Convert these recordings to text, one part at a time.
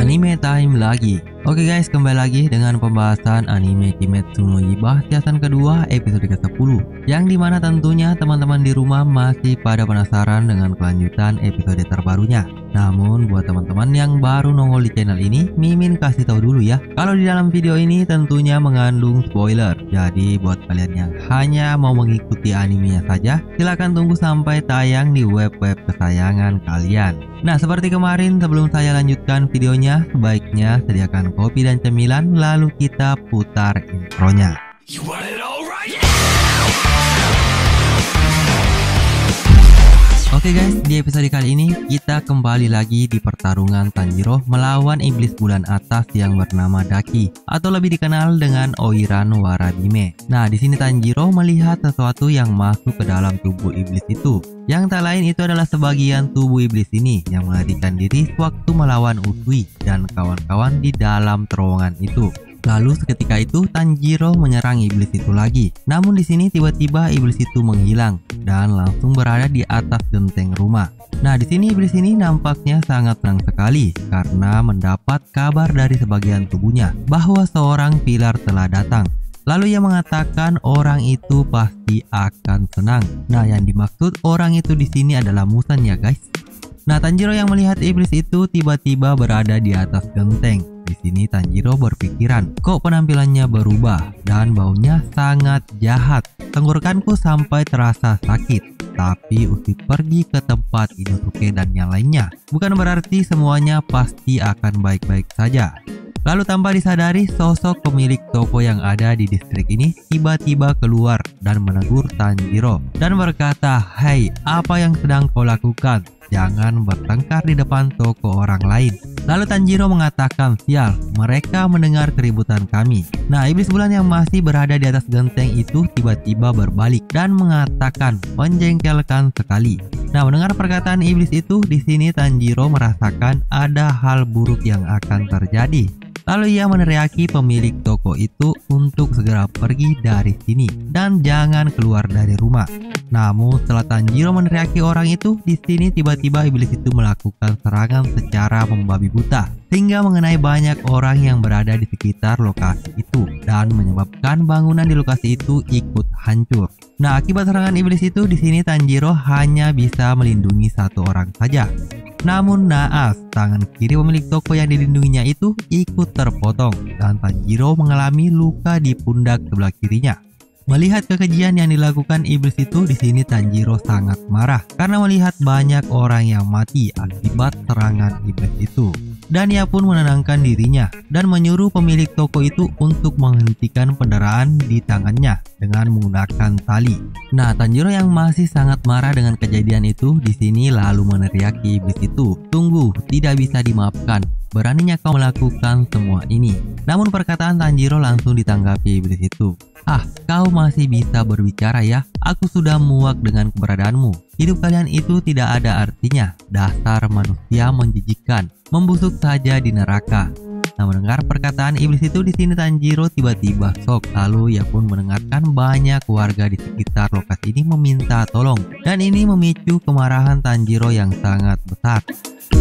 Anime time lagi. Oke guys, kembali lagi dengan pembahasan anime Kimetsu no Yaiba season kedua episode ke-10, yang dimana tentunya teman-teman di rumah masih pada penasaran dengan kelanjutan episode terbarunya. Namun buat teman-teman yang baru nongol di channel ini, Mimin kasih tahu dulu ya, kalau di dalam video ini tentunya mengandung spoiler. Jadi buat kalian yang hanya mau mengikuti animenya saja, silahkan tunggu sampai tayang di web-web kesayangan kalian. Nah, seperti kemarin sebelum saya lanjutkan videonya, sebaiknya sediakan kopi dan cemilan, lalu kita putar intronya. Oke guys, di episode kali ini kita kembali lagi di pertarungan Tanjiro melawan iblis bulan atas yang bernama Daki, atau lebih dikenal dengan Oiran Warabime. Nah, di sini Tanjiro melihat sesuatu yang masuk ke dalam tubuh iblis itu. Yang tak lain itu adalah sebagian tubuh iblis ini yang melarikan diri waktu melawan Usui dan kawan-kawan di dalam terowongan itu. Lalu seketika itu Tanjiro menyerang iblis itu lagi. Namun di sini tiba-tiba iblis itu menghilang dan langsung berada di atas genteng rumah. Nah, di sini iblis ini nampaknya sangat senang sekali karena mendapat kabar dari sebagian tubuhnya bahwa seorang pilar telah datang. Lalu ia mengatakan orang itu pasti akan senang. Nah, yang dimaksud orang itu di sini adalah Muzan ya guys. Nah, Tanjiro yang melihat iblis itu tiba-tiba berada di atas genteng. Di sini Tanjiro berpikiran, kok penampilannya berubah dan baunya sangat jahat. Tenggorokanku sampai terasa sakit. Tapi Usui pergi ke tempat Inosuke dan yang lainnya. Bukan berarti semuanya pasti akan baik-baik saja. Lalu tanpa disadari, sosok pemilik toko yang ada di distrik ini tiba-tiba keluar dan menegur Tanjiro dan berkata, "Hei, apa yang sedang kau lakukan? Jangan bertengkar di depan toko orang lain." Lalu Tanjiro mengatakan, "Sial, mereka mendengar keributan kami." Nah, iblis bulan yang masih berada di atas genteng itu tiba-tiba berbalik dan mengatakan menjengkelkan sekali. Nah, mendengar perkataan iblis itu, di sini Tanjiro merasakan ada hal buruk yang akan terjadi. Lalu ia meneriaki pemilik toko itu untuk segera pergi dari sini dan jangan keluar dari rumah. Namun setelah Tanjiro meneriaki orang itu, di sini tiba-tiba iblis itu melakukan serangan secara membabi buta hingga mengenai banyak orang yang berada di sekitar lokasi itu dan menyebabkan bangunan di lokasi itu ikut hancur. Nah, akibat serangan iblis itu, di sini Tanjiro hanya bisa melindungi satu orang saja. Namun naas, tangan kiri pemilik toko yang dilindunginya itu ikut terpotong dan Tanjiro mengalami luka di pundak sebelah kirinya. Melihat kekejian yang dilakukan iblis itu, di sini Tanjiro sangat marah karena melihat banyak orang yang mati akibat serangan iblis itu. Dan ia pun menenangkan dirinya dan menyuruh pemilik toko itu untuk menghentikan pendaraan di tangannya dengan menggunakan tali. Nah, Tanjiro yang masih sangat marah dengan kejadian itu di sini lalu meneriaki iblis itu, "Tunggu, tidak bisa dimaafkan. Beraninya kau melakukan semua ini." Namun perkataan Tanjiro langsung ditanggapi iblis itu. "Ah, kau masih bisa berbicara ya? Aku sudah muak dengan keberadaanmu. Hidup kalian itu tidak ada artinya. Dasar manusia menjijikkan, membusuk saja di neraka." Nah, mendengar perkataan iblis itu, di sini Tanjiro tiba-tiba shock. Lalu ia pun mendengarkan banyak warga di sekitar lokasi ini meminta tolong, dan ini memicu kemarahan Tanjiro yang sangat besar.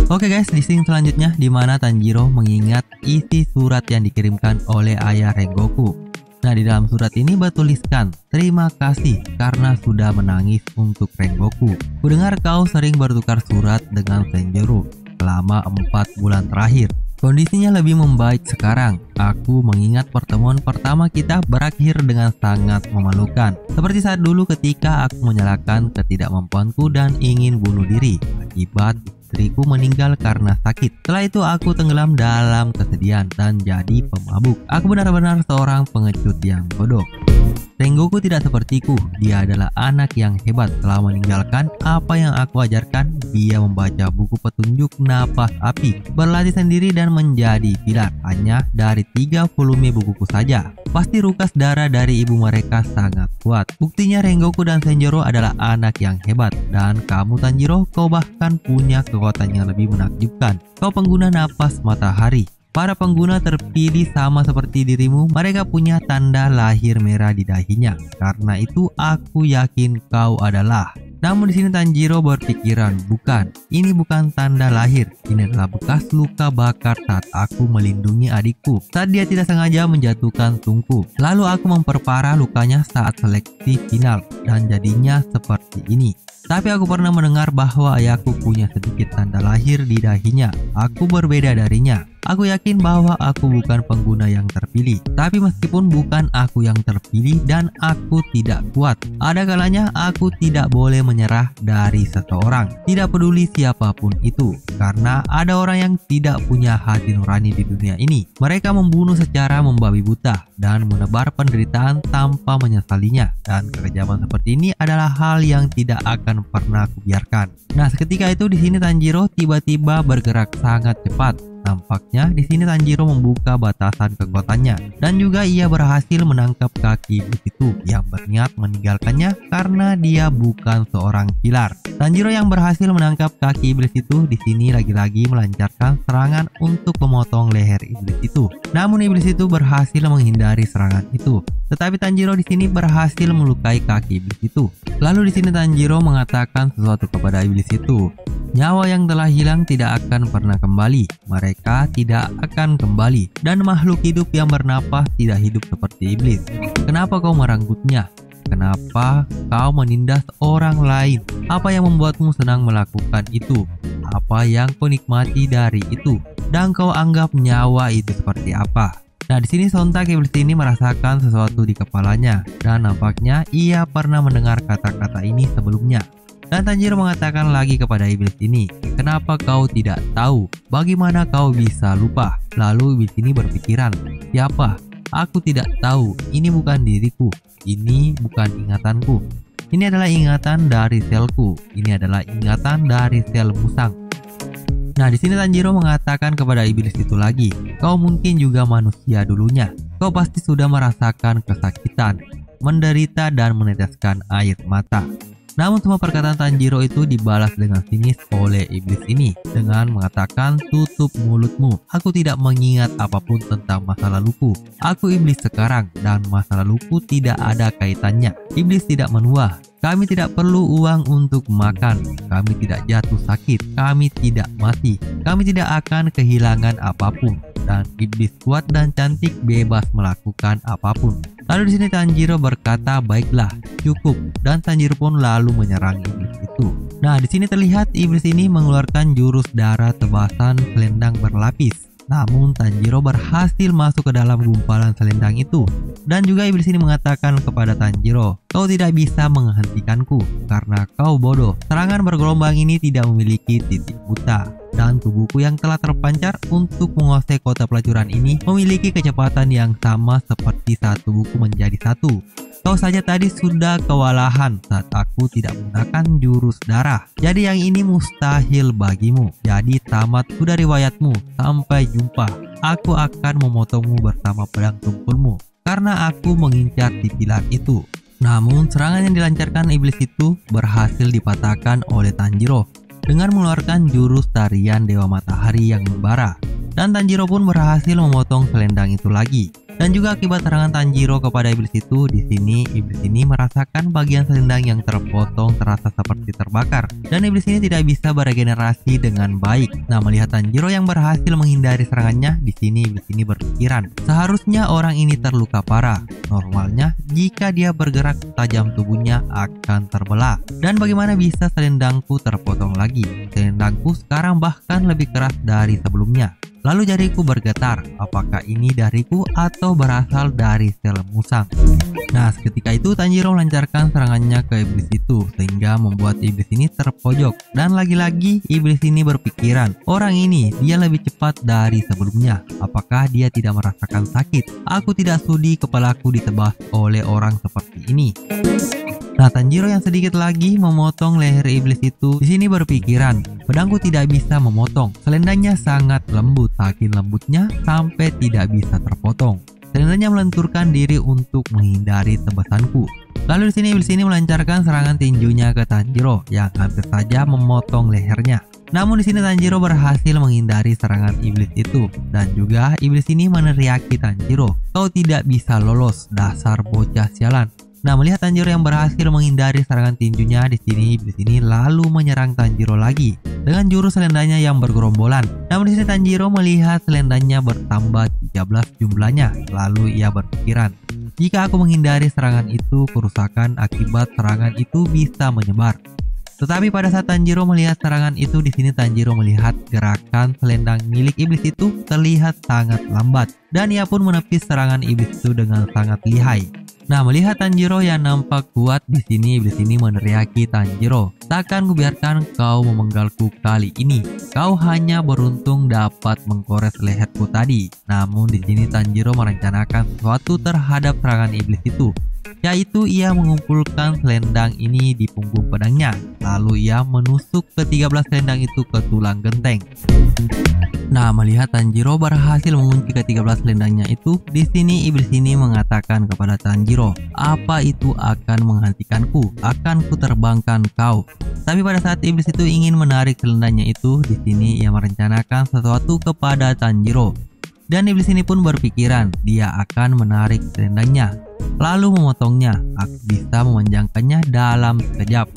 Oke guys, di scene selanjutnya di mana Tanjiro mengingat isi surat yang dikirimkan oleh ayah Rengoku. Nah, di dalam surat ini bertuliskan, "Terima kasih karena sudah menangis untuk Rengoku. Kudengar kau sering bertukar surat dengan Senjuro selama 4 bulan terakhir. Kondisinya lebih membaik sekarang. Aku mengingat pertemuan pertama kita berakhir dengan sangat memalukan. Seperti saat dulu ketika aku menyalahkan ketidakmampuanku dan ingin bunuh diri akibat istriku meninggal karena sakit. Setelah itu aku tenggelam dalam kesedihan dan jadi pemabuk. Aku benar-benar seorang pengecut yang bodoh. Rengoku tidak sepertiku, dia adalah anak yang hebat. Setelah meninggalkan apa yang aku ajarkan, dia membaca buku petunjuk napas api, berlatih sendiri dan menjadi pilar hanya dari 3 volume bukuku saja. Pasti rukas darah dari ibu mereka sangat kuat. Buktinya Rengoku dan Senjuro adalah anak yang hebat. Dan kamu Tanjiro, kau bahkan punya kekuatan yang lebih menakjubkan. Kau pengguna napas matahari. Para pengguna terpilih sama seperti dirimu, mereka punya tanda lahir merah di dahinya. Karena itu aku yakin kau adalah Namun di sini Tanjiro berpikiran, bukan, ini bukan tanda lahir. Ini adalah bekas luka bakar saat aku melindungi adikku saat dia tidak sengaja menjatuhkan tungku. Lalu aku memperparah lukanya saat seleksi final dan jadinya seperti ini. Tapi aku pernah mendengar bahwa ayahku punya sedikit tanda lahir di dahinya. Aku berbeda darinya. Aku yakin bahwa aku bukan pengguna yang terpilih. Tapi meskipun bukan aku yang terpilih dan aku tidak kuat, ada kalanya aku tidak boleh menyerah dari seseorang. Tidak peduli siapapun itu. Karena ada orang yang tidak punya hati nurani di dunia ini. Mereka membunuh secara membabi buta dan menebar penderitaan tanpa menyesalinya. Dan kekejaman seperti ini adalah hal yang tidak akan pernah kubiarkan. Nah, seketika itu di sini Tanjiro tiba-tiba bergerak sangat cepat. Nampaknya di sini Tanjiro membuka batasan kekuatannya dan juga ia berhasil menangkap kaki iblis itu yang berniat meninggalkannya karena dia bukan seorang killer. Tanjiro yang berhasil menangkap kaki iblis itu di sini lagi-lagi melancarkan serangan untuk memotong leher iblis itu. Namun iblis itu berhasil menghindari serangan itu. Tetapi Tanjiro di sini berhasil melukai kaki iblis itu. Lalu di sini Tanjiro mengatakan sesuatu kepada iblis itu. Nyawa yang telah hilang tidak akan pernah kembali. Mereka tidak akan kembali. Dan makhluk hidup yang bernapas tidak hidup seperti iblis. Kenapa kau meranggutnya? Kenapa kau menindas orang lain? Apa yang membuatmu senang melakukan itu? Apa yang kau nikmati dari itu? Dan kau anggap nyawa itu seperti apa? Nah, di sini sontak iblis ini merasakan sesuatu di kepalanya. Dan nampaknya ia pernah mendengar kata-kata ini sebelumnya. Dan Tanjiro mengatakan lagi kepada iblis ini, kenapa kau tidak tahu? Bagaimana kau bisa lupa? Lalu iblis ini berpikiran, siapa? Aku tidak tahu, ini bukan diriku, ini bukan ingatanku. Ini adalah ingatan dari selku, ini adalah ingatan dari sel musang. Nah, di sini Tanjiro mengatakan kepada iblis itu lagi, kau mungkin juga manusia dulunya. Kau pasti sudah merasakan kesakitan, menderita dan meneteskan air mata. Namun semua perkataan Tanjiro itu dibalas dengan sinis oleh iblis ini dengan mengatakan, tutup mulutmu. Aku tidak mengingat apapun tentang masa laluku. Aku iblis sekarang dan masa laluku tidak ada kaitannya. Iblis tidak menua. Kami tidak perlu uang untuk makan. Kami tidak jatuh sakit. Kami tidak mati. Kami tidak akan kehilangan apapun. Dan iblis kuat dan cantik bebas melakukan apapun. Lalu di sini Tanjiro berkata, baiklah, cukup. Dan Tanjiro pun lalu menyerang iblis itu. Nah, di sini terlihat iblis ini mengeluarkan jurus darah tebasan selendang berlapis. Namun Tanjiro berhasil masuk ke dalam gumpalan selendang itu. Dan juga iblis ini mengatakan kepada Tanjiro, kau tidak bisa menghentikanku karena kau bodoh. Serangan bergelombang ini tidak memiliki titik buta. Dan tubuhku yang telah terpancar untuk menguasai kota pelacuran ini memiliki kecepatan yang sama seperti saat tubuhku menjadi satu. Kau saja tadi sudah kewalahan saat aku tidak menggunakan jurus darah. Jadi yang ini mustahil bagimu. Jadi tamat sudah riwayatmu. Sampai jumpa. Aku akan memotongmu bersama pedang tumpulmu. Karena aku mengincar di pilar itu. Namun serangan yang dilancarkan iblis itu berhasil dipatahkan oleh Tanjiro dengan mengeluarkan jurus tarian Dewa Matahari yang membara. Dan Tanjiro pun berhasil memotong selendang itu lagi. Dan juga akibat serangan Tanjiro kepada iblis itu, di sini iblis ini merasakan bagian selendang yang terpotong terasa seperti terbakar. Dan iblis ini tidak bisa beregenerasi dengan baik. Nah, melihat Tanjiro yang berhasil menghindari serangannya, di sini iblis ini berpikiran, seharusnya orang ini terluka parah. Normalnya, jika dia bergerak, tajam tubuhnya akan terbelah. Dan bagaimana bisa selendangku terpotong lagi? Selendangku sekarang bahkan lebih keras dari sebelumnya. Lalu jariku bergetar, apakah ini dariku atau berasal dari sel musang? Nah, seketika itu Tanjiro melancarkan serangannya ke iblis itu sehingga membuat iblis ini terpojok. Dan lagi-lagi iblis ini berpikiran, orang ini dia lebih cepat dari sebelumnya. Apakah dia tidak merasakan sakit? Aku tidak sudi kepalaku ditebas oleh orang seperti ini. Nah, Tanjiro yang sedikit lagi memotong leher iblis itu di sini berpikiran, pedangku tidak bisa memotong. Selendangnya sangat lembut, saking lembutnya sampai tidak bisa terpotong. Selendangnya melenturkan diri untuk menghindari tebasanku. Lalu di sini iblis ini melancarkan serangan tinjunya ke Tanjiro yang hampir saja memotong lehernya. Namun di sini Tanjiro berhasil menghindari serangan iblis itu. Dan juga iblis ini meneriaki Tanjiro, kau tidak bisa lolos, dasar bocah sialan. Nah, melihat Tanjiro yang berhasil menghindari serangan tinjunya, di sini iblis ini lalu menyerang Tanjiro lagi dengan jurus selendangnya yang bergerombolan. Namun di sini Tanjiro melihat selendangnya bertambah 13 jumlahnya, lalu ia berpikiran, jika aku menghindari serangan itu, kerusakan akibat serangan itu bisa menyebar. Tetapi pada saat Tanjiro melihat serangan itu, di sini Tanjiro melihat gerakan selendang milik iblis itu terlihat sangat lambat, dan ia pun menepis serangan iblis itu dengan sangat lihai. Nah, melihat Tanjiro yang nampak kuat, di sini iblis ini meneriaki Tanjiro, "Takkan kubiarkan kau memenggalku kali ini. Kau hanya beruntung dapat mengkores leherku tadi." Namun di sini Tanjiro merencanakan sesuatu terhadap serangan iblis itu, yaitu ia mengumpulkan selendang ini di punggung pedangnya, lalu ia menusuk ke-13 selendang itu ke tulang genteng. Nah, melihat Tanjiro berhasil mengunci ke-13 selendangnya itu, di sini iblis ini mengatakan kepada Tanjiro, "Apa itu akan menghentikanku? Akan kuterbangkan kau." Tapi pada saat iblis itu ingin menarik selendangnya itu, di sini ia merencanakan sesuatu kepada Tanjiro. Dan iblis ini pun berpikiran dia akan menarik selendangnya, lalu memotongnya. Aku bisa memanjangkannya dalam sekejap.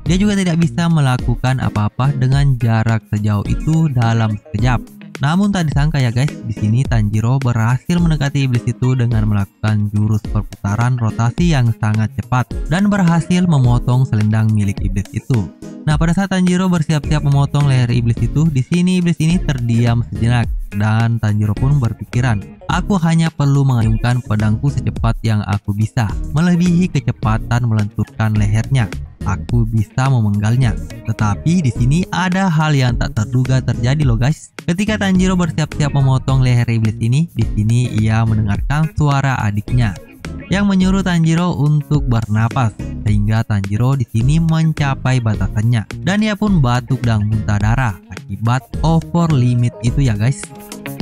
Dia juga tidak bisa melakukan apa-apa dengan jarak sejauh itu dalam sekejap. Namun tak disangka ya guys, di sini Tanjiro berhasil mendekati iblis itu dengan melakukan jurus perputaran rotasi yang sangat cepat dan berhasil memotong selendang milik iblis itu. Nah, pada saat Tanjiro bersiap-siap memotong leher iblis itu, di sini iblis ini terdiam sejenak dan Tanjiro pun berpikiran, "Aku hanya perlu mengayunkan pedangku secepat yang aku bisa, melebihi kecepatan melenturkan lehernya. Aku bisa memenggalnya." Tetapi di sini ada hal yang tak terduga terjadi loh guys. Ketika Tanjiro bersiap-siap memotong leher iblis ini, di sini ia mendengarkan suara adiknya yang menyuruh Tanjiro untuk bernapas, sehingga Tanjiro di sini mencapai batasannya dan ia pun batuk dan muntah darah akibat over limit itu ya guys.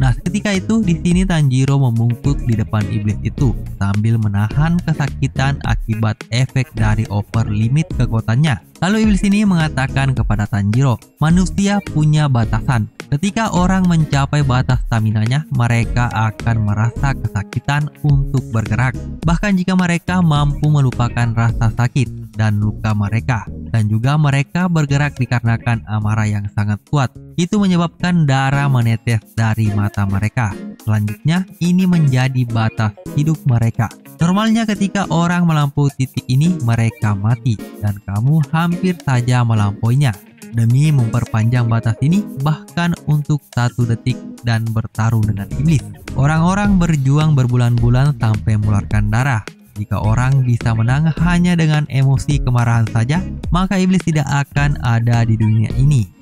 Nah, ketika itu di sini Tanjiro membungkuk di depan iblis itu sambil menahan kesakitan akibat efek dari over limit kekuatannya. Lalu iblis ini mengatakan kepada Tanjiro, "Manusia punya batasan. Ketika orang mencapai batas staminanya, mereka akan merasa kesakitan untuk bergerak. Bahkan jika mereka mampu melupakan rasa sakit dan luka mereka, dan juga mereka bergerak dikarenakan amarah yang sangat kuat, itu menyebabkan darah menetes dari mata mereka. Selanjutnya, ini menjadi batas hidup mereka. Normalnya ketika orang melampaui titik ini, mereka mati, dan kamu hampir saja melampauinya. Demi memperpanjang batas ini, bahkan untuk 1 detik dan bertarung dengan iblis, orang-orang berjuang berbulan-bulan sampai mengeluarkan darah. Jika orang bisa menang hanya dengan emosi kemarahan saja, maka iblis tidak akan ada di dunia ini.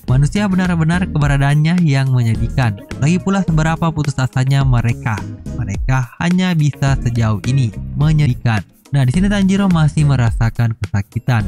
Manusia benar-benar keberadaannya yang menyedihkan. Lagi pula seberapa putus asanya mereka. Mereka hanya bisa sejauh ini, menyedihkan. Nah, di sini Tanjiro masih merasakan kesakitan.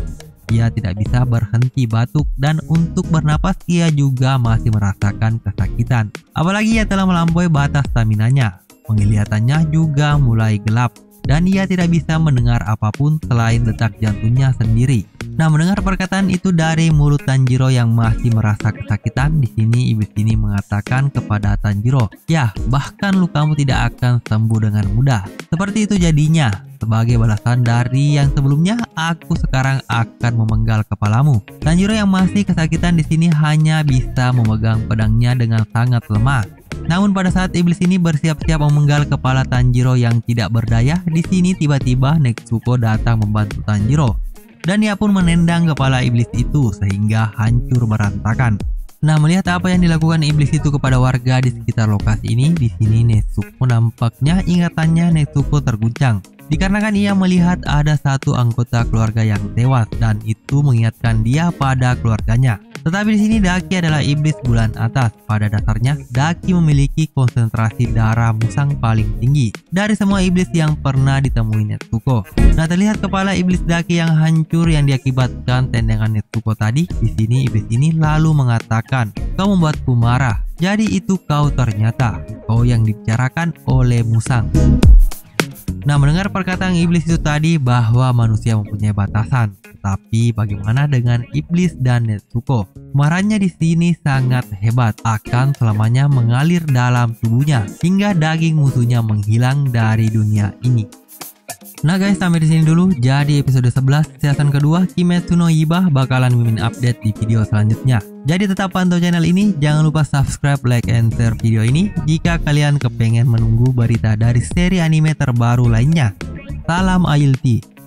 Ia tidak bisa berhenti batuk dan untuk bernapas ia juga masih merasakan kesakitan. Apalagi ia telah melampaui batas staminanya. Penglihatannya juga mulai gelap dan ia tidak bisa mendengar apapun selain detak jantungnya sendiri. Nah, mendengar perkataan itu dari mulut Tanjiro yang masih merasa kesakitan, di sini iblis ini mengatakan kepada Tanjiro, "Ya, bahkan lukamu tidak akan sembuh dengan mudah. Seperti itu jadinya. Sebagai balasan dari yang sebelumnya, aku sekarang akan memenggal kepalamu." Tanjiro yang masih kesakitan di sini hanya bisa memegang pedangnya dengan sangat lemah. Namun pada saat iblis ini bersiap-siap memenggal kepala Tanjiro yang tidak berdaya, di sini tiba-tiba Netsuko datang membantu Tanjiro. Dan ia pun menendang kepala iblis itu sehingga hancur berantakan. Nah, melihat apa yang dilakukan iblis itu kepada warga di sekitar lokasi ini, di sini Netsuko nampaknya ingatannya Netsuko terguncang. Dikarenakan ia melihat ada satu anggota keluarga yang tewas dan itu mengingatkan dia pada keluarganya. Tetapi di sini Daki adalah iblis bulan atas. Pada dasarnya, Daki memiliki konsentrasi darah musang paling tinggi dari semua iblis yang pernah ditemui Netsuko. Nah, terlihat kepala iblis Daki yang hancur yang diakibatkan tendangan Netsuko tadi. Di sini iblis ini lalu mengatakan, "Kau membuatku marah. Jadi itu kau ternyata. Kau yang dibicarakan oleh musang." Nah, mendengar perkataan iblis itu tadi bahwa manusia mempunyai batasan, tetapi bagaimana dengan iblis dan Netsuko? Kemarahannya di sini sangat hebat, akan selamanya mengalir dalam tubuhnya hingga daging musuhnya menghilang dari dunia ini. Nah guys, sampai di sini dulu. Jadi episode 11 season kedua Kimetsu no Yaiba bakalan mimin update di video selanjutnya. Jadi tetap pantau channel ini, jangan lupa subscribe, like, and share video ini jika kalian kepengen menunggu berita dari seri anime terbaru lainnya. Salam AYLT.